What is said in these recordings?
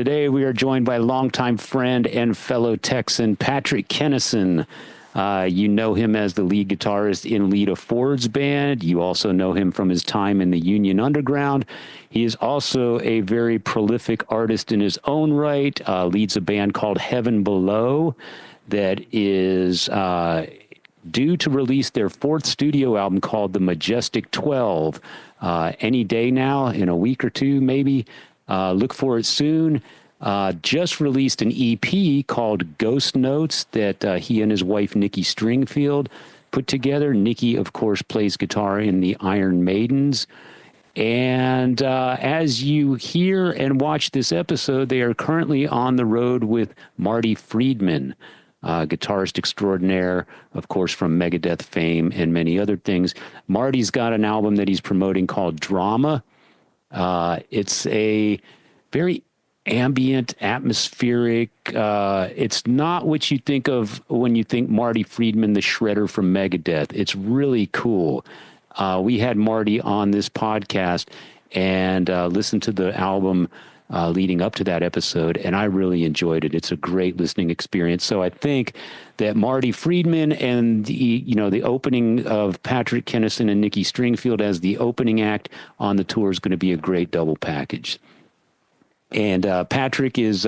Today we are joined by longtime friend and fellow Texan, Patrick Kennison. You know him as the lead guitarist in Lita Ford's band. You also know him from his time in the Union Underground. He is also a very prolific artist in his own right, leads a band called Heaven Below that is due to release their fourth studio album called the Majestic 12 any day now, in a week or two maybe. Look for it soon. Just released an EP called Ghost Notes that he and his wife, Nikki Stringfield, put together. Nikki, of course, plays guitar in the Iron Maidens. And as you hear and watch this episode, they are currently on the road with Marty Friedman, guitarist extraordinaire, of course, from Megadeth fame and many other things. Marty's got an album that he's promoting called Drama. It's a very ambient, atmospheric. It's not what you think of when you think Marty Friedman, the shredder from Megadeth. It's really cool. We had Marty on this podcast and listened to the album leading up to that episode, and I really enjoyed it. It's a great listening experience. So I think that Marty Friedman and the opening of Patrick Kennison and Nikki Stringfield as the opening act on the tour is going to be a great double package. And Patrick is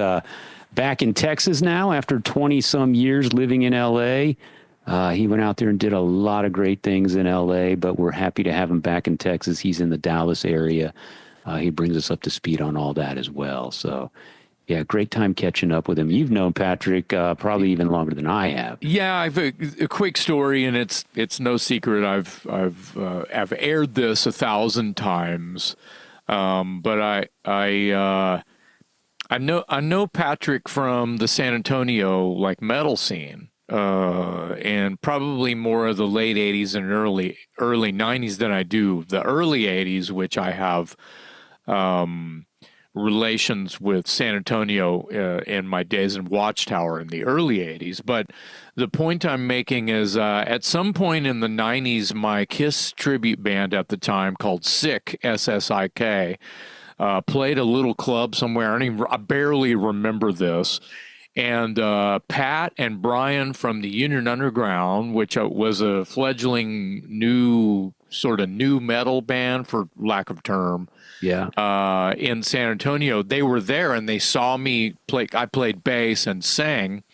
back in Texas now after 20-some years living in L.A. He went out there and did a lot of great things in L.A., but we're happy to have him back in Texas. He's in the Dallas area. He brings us up to speed on all that as well. So, yeah, great time catching up with him. You've known Patrick probably even longer than I have. Yeah, I've a quick story, and it's no secret. I've aired this 1,000 times, but I know Patrick from the San Antonio metal scene, and probably more of the late 80s and early 90s than I do the early 80s, which I have relations with San Antonio in my days in Watchtower in the early 80s. But the point I'm making is at some point in the 90s, my Kiss tribute band at the time called Sick, S-S-I-K, played a little club somewhere. I barely remember this. And Pat and Brian from the Union Underground, which was a fledgling new metal band, for lack of term, in San Antonio, they were there and they saw me play. I played bass and sang,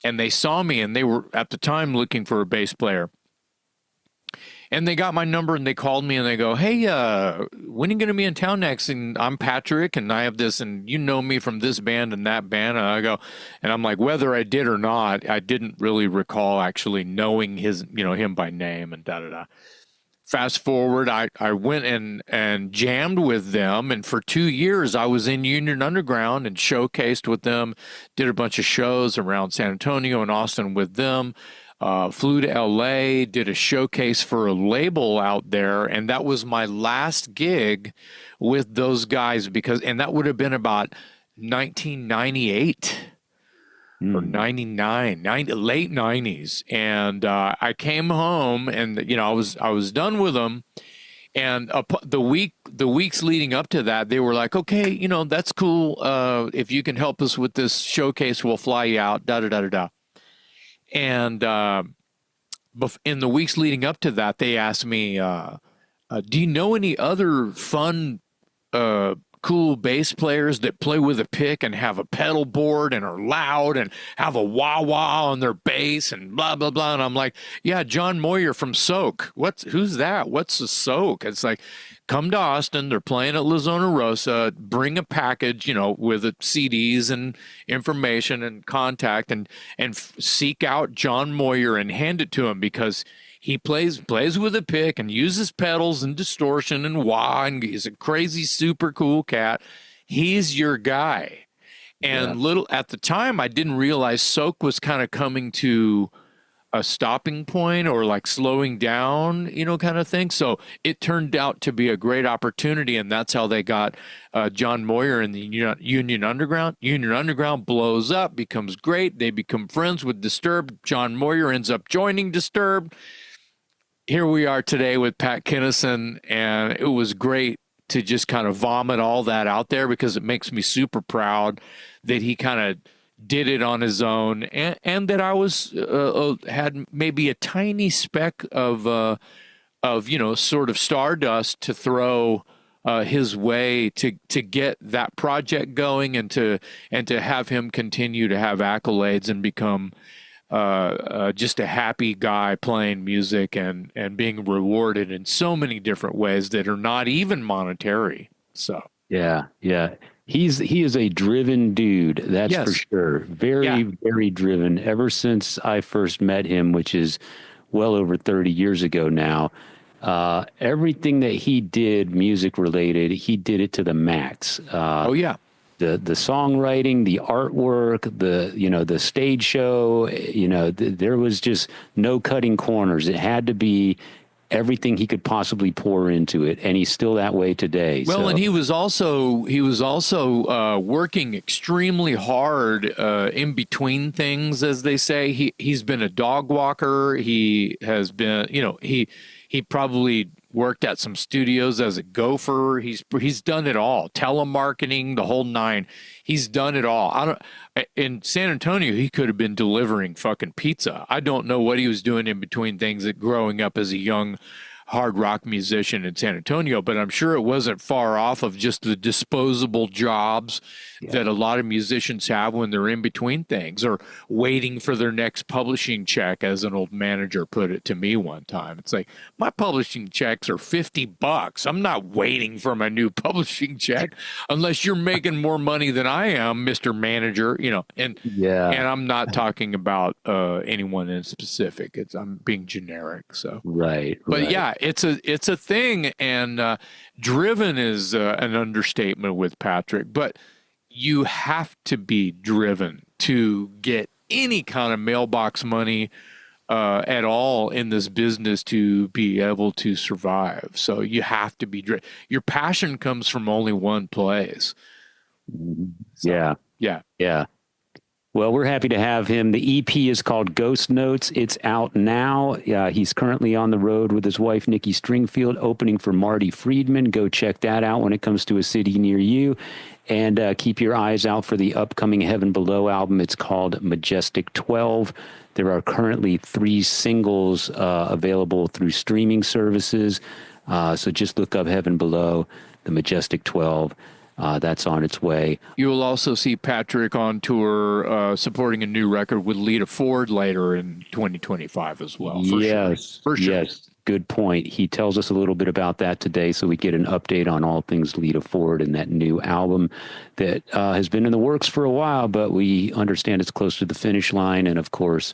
and they saw me, and they were at the time looking for a bass player. And they got my number and they called me and they go, "Hey, when are you going to be in town next?" And I'm Patrick and I have this, and you know me from this band and that band. And I go, and I'm like, whether I did or not, I didn't really recall actually knowing him by name and da-da-da. Fast forward, I went and jammed with them. And for 2 years, I was in Union Underground and showcased with them, did a bunch of shows around San Antonio and Austin with them. Flew to LA, did a showcase for a label out there, and that was my last gig with those guys and that would have been about 1998 or 99, late 90s. And I came home, and I was done with them. And the weeks leading up to that, they were like, "Okay, that's cool. If you can help us with this showcase, we'll fly you out." Da da da da da. And in the weeks leading up to that, they asked me, "Do you know any other fun, cool bass players that play with a pick and have a pedal board and are loud and have a wah-wah on their bass and blah, blah, blah?" And I'm like, "Yeah, John Moyer from Soak." Who's that? What's a Soak? It's like, come to Austin. They're playing at La Zona Rosa. Bring a package, with CDs and information and contact, and seek out John Moyer and hand it to him, because he plays with a pick and uses pedals and distortion and wah, and he's a crazy, super cool cat. He's your guy. And at the time, I didn't realize Soak was kind of coming to a stopping point, or slowing down, kind of thing. So it turned out to be a great opportunity, and that's how they got John Moyer in the Union Underground. Union Underground blows up, becomes great. They become friends with Disturbed. John Moyer ends up joining Disturbed. Here we are today with Pat Kennison, and it was great to just kind of vomit all that out there, because it makes me super proud that he kind of did it on his own, and that I was had maybe a tiny speck of sort of stardust to throw his way to get that project going, and to have him continue to have accolades and become just a happy guy playing music and being rewarded in so many different ways that are not even monetary. So yeah. He is a driven dude, that's Yes. for sure. Very driven. Ever since I first met him, which is well over 30 years ago now, everything that he did music related, he did it to the max. oh yeah. The songwriting, the artwork, the stage show, there was just no cutting corners. It had to be everything he could possibly pour into it, and he's still that way today. Well, so. and he was also working extremely hard in between things, as they say. He's been a dog walker. He has been, he probably worked at some studios as a gopher. He's done it all. Telemarketing, the whole nine. He's done it all. In San Antonio, he could have been delivering fucking pizza. I don't know what he was doing in between things, growing up as a young hard rock musician in San Antonio, but I'm sure it wasn't far off of just the disposable jobs that a lot of musicians have when they're in between things, or waiting for their next publishing check, as an old manager put it to me one time. It's like, my publishing checks are $50. I'm not waiting for my new publishing check unless you're making more money than I am, Mr. Manager, and I'm not talking about anyone in specific. I'm being generic. So Right. But yeah, it's a thing, and driven is an understatement with Patrick. But you have to be driven to get any kind of mailbox money at all in this business to be able to survive. So you have to be driven. Your passion comes from only one place. So, Yeah. Well, we're happy to have him. The EP is called Ghost Notes. It's out now. He's currently on the road with his wife, Nikki Stringfield, opening for Marty Friedman. Go check that out when it comes to a city near you. And keep your eyes out for the upcoming Heaven Below album. It's called Majestic 12. There are currently 3 singles available through streaming services. So just look up Heaven Below, the Majestic 12. That's on its way. You will also see Patrick on tour supporting a new record with Lita Ford later in 2025 as well. For sure. Yes. Good point. He tells us a little bit about that today, so we get an update on all things Lita Ford and that new album that has been in the works for a while, but we understand it's close to the finish line. And of course,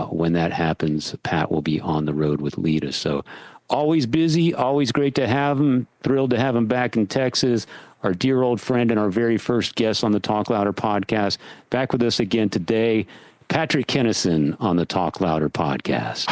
when that happens, Pat will be on the road with Lita. So always busy, always great to have him. Thrilled to have him back in Texas. Our dear old friend and our very first guest on the Talk Louder podcast. Back with us again today, Patrick Kennison on the Talk Louder podcast.